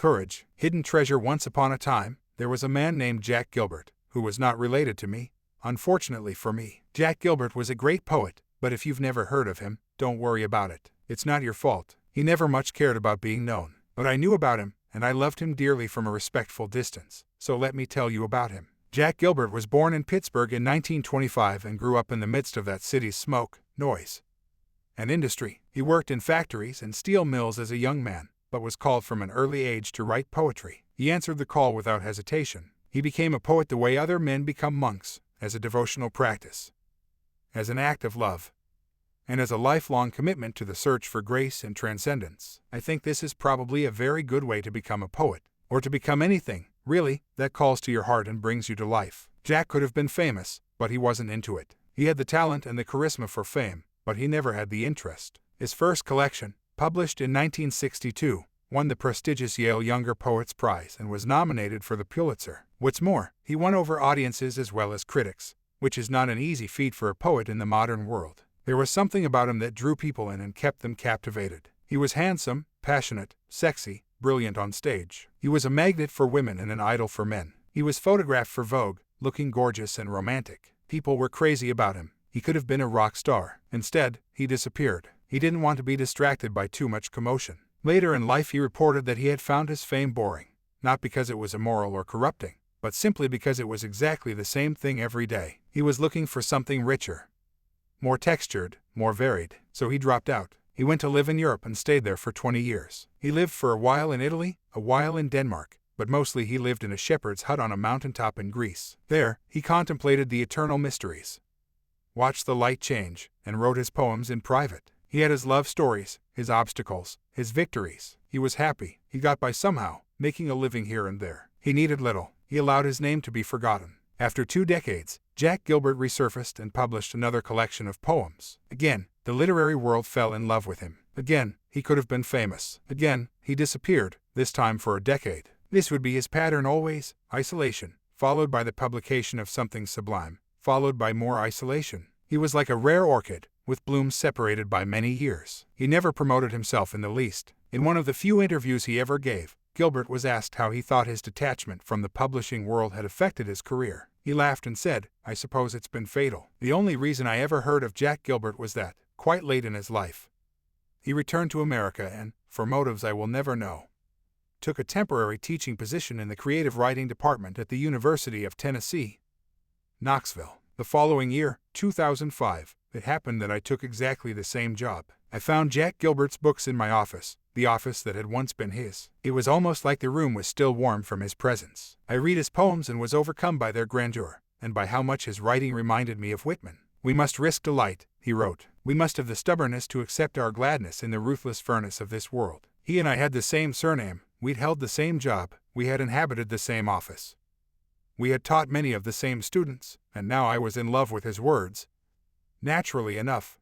Courage, hidden treasure. Once upon a time, there was a man named Jack Gilbert, who was not related to me, unfortunately for me. Jack Gilbert was a great poet, but if you've never heard of him, don't worry about it. It's not your fault. He never much cared about being known. But I knew about him, and I loved him dearly from a respectful distance. So let me tell you about him. Jack Gilbert was born in Pittsburgh in 1925 and grew up in the midst of that city's smoke, noise, and industry. He worked in factories and steel mills as a young man, but was called from an early age to write poetry. He answered the call without hesitation. He became a poet the way other men become monks, as a devotional practice, as an act of love, and as a lifelong commitment to the search for grace and transcendence. I think this is probably a very good way to become a poet, or to become anything, really, that calls to your heart and brings you to life. Jack could have been famous, but he wasn't into it. He had the talent and the charisma for fame, but he never had the interest. His first collection, published in 1962, won the prestigious Yale Younger Poets Prize and was nominated for the Pulitzer. What's more, he won over audiences as well as critics, which is not an easy feat for a poet in the modern world. There was something about him that drew people in and kept them captivated. He was handsome, passionate, sexy, brilliant on stage. He was a magnet for women and an idol for men. He was photographed for Vogue, looking gorgeous and romantic. People were crazy about him. He could have been a rock star. Instead, he disappeared. He didn't want to be distracted by too much commotion. Later in life he reported that he had found his fame boring, not because it was immoral or corrupting, but simply because it was exactly the same thing every day. He was looking for something richer, more textured, more varied. So he dropped out. He went to live in Europe and stayed there for 20 years. He lived for a while in Italy, a while in Denmark, but mostly he lived in a shepherd's hut on a mountaintop in Greece. There, he contemplated the eternal mysteries, watched the light change, and wrote his poems in private. He had his love stories, his obstacles, his victories. He was happy. He got by somehow, making a living here and there. He needed little. He allowed his name to be forgotten. After 2 decades, Jack Gilbert resurfaced and published another collection of poems. Again, the literary world fell in love with him. Again, he could have been famous. Again, he disappeared, this time for a decade. This would be his pattern always: isolation, followed by the publication of something sublime, followed by more isolation. He was like a rare orchid, with blooms separated by many years. He never promoted himself in the least. In one of the few interviews he ever gave, Gilbert was asked how he thought his detachment from the publishing world had affected his career. He laughed and said, "I suppose it's been fatal." The only reason I ever heard of Jack Gilbert was that, quite late in his life, he returned to America and, for motives I will never know, took a temporary teaching position in the creative writing department at the University of Tennessee, Knoxville. The following year, 2005, it happened that I took exactly the same job. I found Jack Gilbert's books in my office, the office that had once been his. It was almost like the room was still warm from his presence. I read his poems and was overcome by their grandeur, and by how much his writing reminded me of Whitman. "We must risk delight," he wrote. "We must have the stubbornness to accept our gladness in the ruthless furnace of this world." He and I had the same surname, we'd held the same job, we had inhabited the same office. We had taught many of the same students, and now I was in love with his words. Naturally enough,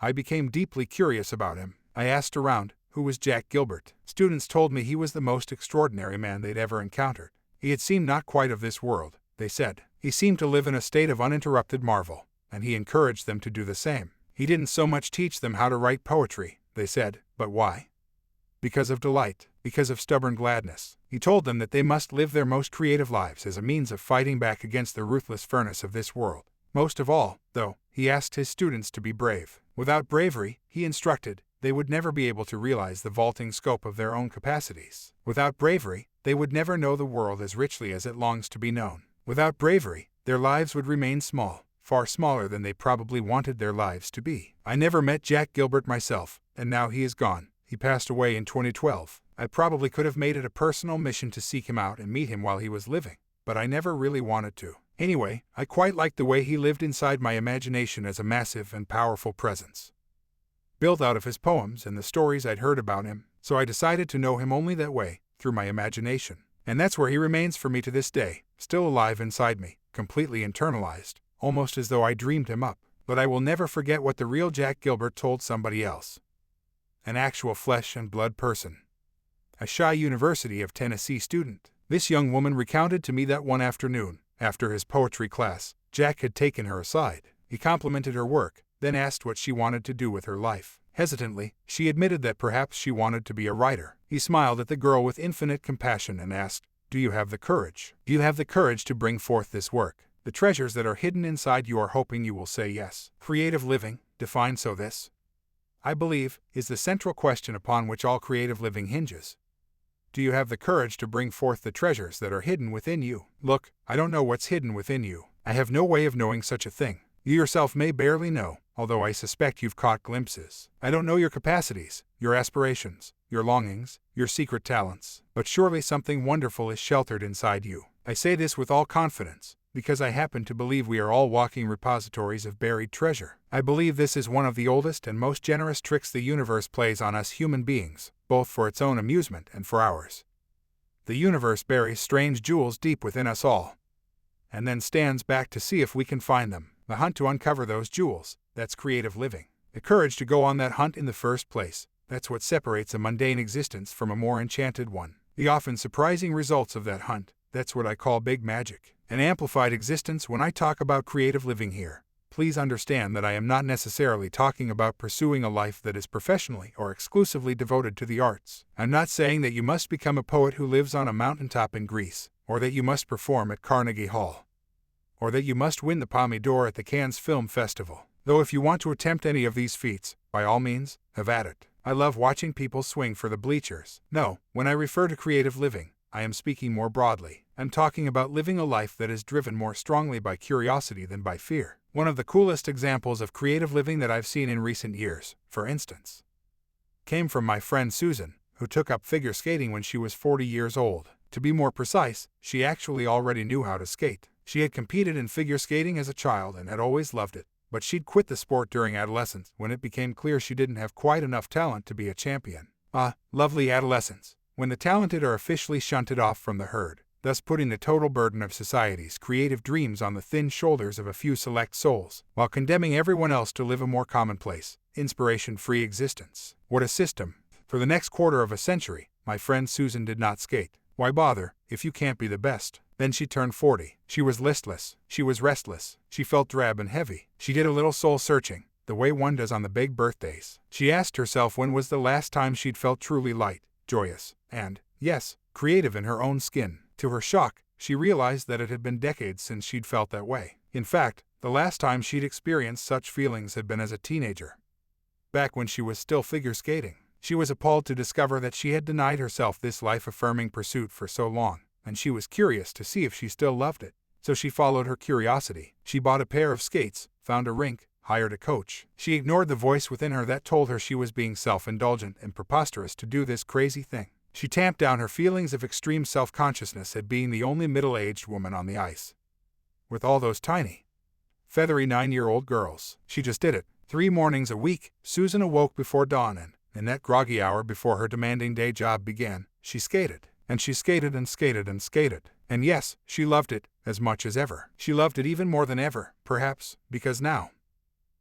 I became deeply curious about him. I asked around, who was Jack Gilbert? Students told me he was the most extraordinary man they'd ever encountered. He had seemed not quite of this world, they said. He seemed to live in a state of uninterrupted marvel, and he encouraged them to do the same. He didn't so much teach them how to write poetry, they said, but why? Because of delight, because of stubborn gladness. He told them that they must live their most creative lives as a means of fighting back against the ruthless furnace of this world. Most of all, though, he asked his students to be brave. Without bravery, he instructed, they would never be able to realize the vaulting scope of their own capacities. Without bravery, they would never know the world as richly as it longs to be known. Without bravery, their lives would remain small, far smaller than they probably wanted their lives to be. I never met Jack Gilbert myself, and now he is gone. He passed away in 2012. I probably could have made it a personal mission to seek him out and meet him while he was living, but I never really wanted to. Anyway, I quite liked the way he lived inside my imagination as a massive and powerful presence, built out of his poems and the stories I'd heard about him, so I decided to know him only that way, through my imagination. And that's where he remains for me to this day, still alive inside me, completely internalized, almost as though I dreamed him up. But I will never forget what the real Jack Gilbert told somebody else. An actual flesh and blood person. A shy University of Tennessee student. This young woman recounted to me that one afternoon, after his poetry class, Jack had taken her aside. He complimented her work, then asked what she wanted to do with her life. Hesitantly, she admitted that perhaps she wanted to be a writer. He smiled at the girl with infinite compassion and asked, "Do you have the courage? Do you have the courage to bring forth this work? The treasures that are hidden inside you are hoping you will say yes." Creative living, defined so this, I believe, is the central question upon which all creative living hinges. Do you have the courage to bring forth the treasures that are hidden within you? Look, I don't know what's hidden within you. I have no way of knowing such a thing. You yourself may barely know, although I suspect you've caught glimpses. I don't know your capacities, your aspirations, your longings, your secret talents, but surely something wonderful is sheltered inside you. I say this with all confidence, because I happen to believe we are all walking repositories of buried treasure. I believe this is one of the oldest and most generous tricks the universe plays on us human beings, both for its own amusement and for ours. The universe buries strange jewels deep within us all, and then stands back to see if we can find them. The hunt to uncover those jewels, that's creative living. The courage to go on that hunt in the first place, that's what separates a mundane existence from a more enchanted one. The often surprising results of that hunt, that's what I call big magic. An amplified existence. When I talk about creative living here, please understand that I am not necessarily talking about pursuing a life that is professionally or exclusively devoted to the arts. I'm not saying that you must become a poet who lives on a mountaintop in Greece, or that you must perform at Carnegie Hall, or that you must win the Palme d'Or at the Cannes Film Festival. Though if you want to attempt any of these feats, by all means, have at it. I love watching people swing for the bleachers. No, when I refer to creative living, I am speaking more broadly. I'm talking about living a life that is driven more strongly by curiosity than by fear. One of the coolest examples of creative living that I've seen in recent years, for instance, came from my friend Susan, who took up figure skating when she was 40 years old. To be more precise, she actually already knew how to skate. She had competed in figure skating as a child and had always loved it, but she'd quit the sport during adolescence when it became clear she didn't have quite enough talent to be a champion. Ah, lovely adolescence, when the talented are officially shunted off from the herd, thus putting the total burden of society's creative dreams on the thin shoulders of a few select souls, while condemning everyone else to live a more commonplace, inspiration-free existence. What a system! For the next quarter of a century, my friend Susan did not skate. Why bother, if you can't be the best? Then she turned 40. She was listless. She was restless. She felt drab and heavy. She did a little soul-searching, the way one does on the big birthdays. She asked herself when was the last time she'd felt truly light, joyous, and, yes, creative in her own skin. To her shock, she realized that it had been decades since she'd felt that way. In fact, the last time she'd experienced such feelings had been as a teenager, back when she was still figure skating. She was appalled to discover that she had denied herself this life-affirming pursuit for so long, and she was curious to see if she still loved it. So she followed her curiosity. She bought a pair of skates, found a rink, hired a coach. She ignored the voice within her that told her she was being self-indulgent and preposterous to do this crazy thing. She tamped down her feelings of extreme self-consciousness at being the only middle-aged woman on the ice, with all those tiny, feathery 9-year-old girls. She just did it. 3 mornings a week, Susan awoke before dawn and, in that groggy hour before her demanding day job began, she skated. And she skated and skated and skated. And yes, she loved it, as much as ever. She loved it even more than ever, perhaps, because now,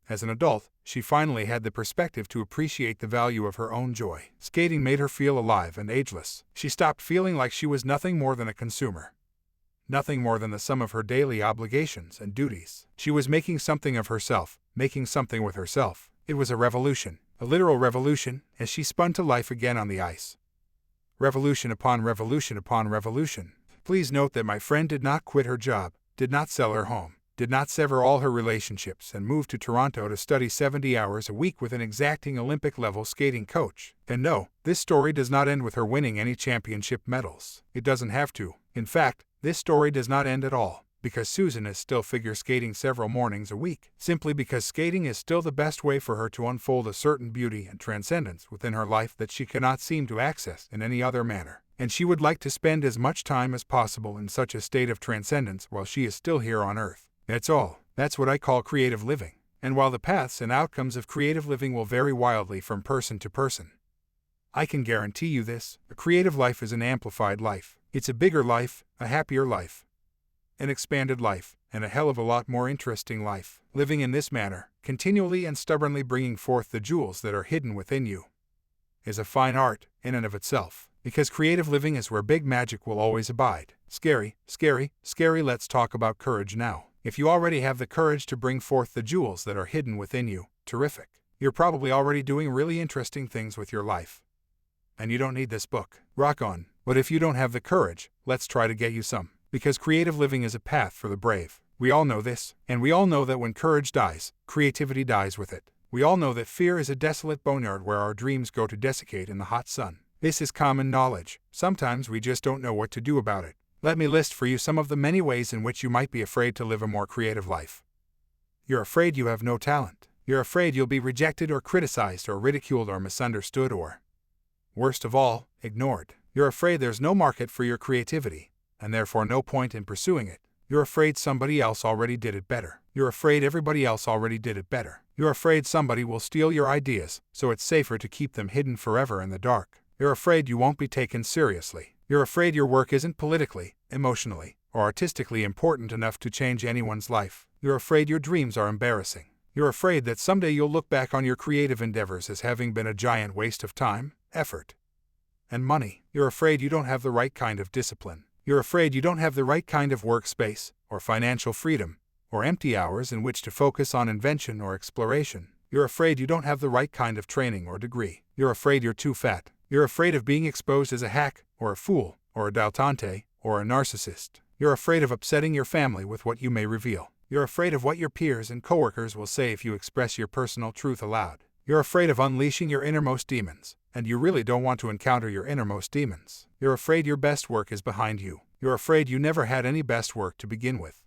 as an adult, she finally had the perspective to appreciate the value of her own joy. Skating made her feel alive and ageless. She stopped feeling like she was nothing more than a consumer, nothing more than the sum of her daily obligations and duties. She was making something of herself, making something with herself. It was a revolution, a literal revolution, as she spun to life again on the ice. Revolution upon revolution upon revolution. Please note that my friend did not quit her job, did not sell her home, did not sever all her relationships and move to Toronto to study 70 hours a week with an exacting Olympic-level skating coach. And no, this story does not end with her winning any championship medals. It doesn't have to. In fact, this story does not end at all, because Susan is still figure skating several mornings a week, simply because skating is still the best way for her to unfold a certain beauty and transcendence within her life that she cannot seem to access in any other manner. And she would like to spend as much time as possible in such a state of transcendence while she is still here on Earth. That's all. That's what I call creative living. And while the paths and outcomes of creative living will vary wildly from person to person, I can guarantee you this: a creative life is an amplified life. It's a bigger life, a happier life, an expanded life, and a hell of a lot more interesting life. Living in this manner, continually and stubbornly bringing forth the jewels that are hidden within you, is a fine art in and of itself. Because creative living is where big magic will always abide. Scary, scary, scary. Let's talk about courage now. If you already have the courage to bring forth the jewels that are hidden within you, terrific. You're probably already doing really interesting things with your life. And you don't need this book. Rock on. But if you don't have the courage, let's try to get you some. Because creative living is a path for the brave. We all know this. And we all know that when courage dies, creativity dies with it. We all know that fear is a desolate boneyard where our dreams go to desiccate in the hot sun. This is common knowledge. Sometimes we just don't know what to do about it. Let me list for you some of the many ways in which you might be afraid to live a more creative life. You're afraid you have no talent. You're afraid you'll be rejected or criticized or ridiculed or misunderstood or, worst of all, ignored. You're afraid there's no market for your creativity, and therefore no point in pursuing it. You're afraid somebody else already did it better. You're afraid everybody else already did it better. You're afraid somebody will steal your ideas, so it's safer to keep them hidden forever in the dark. You're afraid you won't be taken seriously. You're afraid your work isn't politically, emotionally, or artistically important enough to change anyone's life. You're afraid your dreams are embarrassing. You're afraid that someday you'll look back on your creative endeavors as having been a giant waste of time, effort, and money. You're afraid you don't have the right kind of discipline. You're afraid you don't have the right kind of workspace, or financial freedom, or empty hours in which to focus on invention or exploration. You're afraid you don't have the right kind of training or degree. You're afraid you're too fat. You're afraid of being exposed as a hack, or a fool, or a dilettante, or a narcissist. You're afraid of upsetting your family with what you may reveal. You're afraid of what your peers and coworkers will say if you express your personal truth aloud. You're afraid of unleashing your innermost demons, and you really don't want to encounter your innermost demons. You're afraid your best work is behind you. You're afraid you never had any best work to begin with.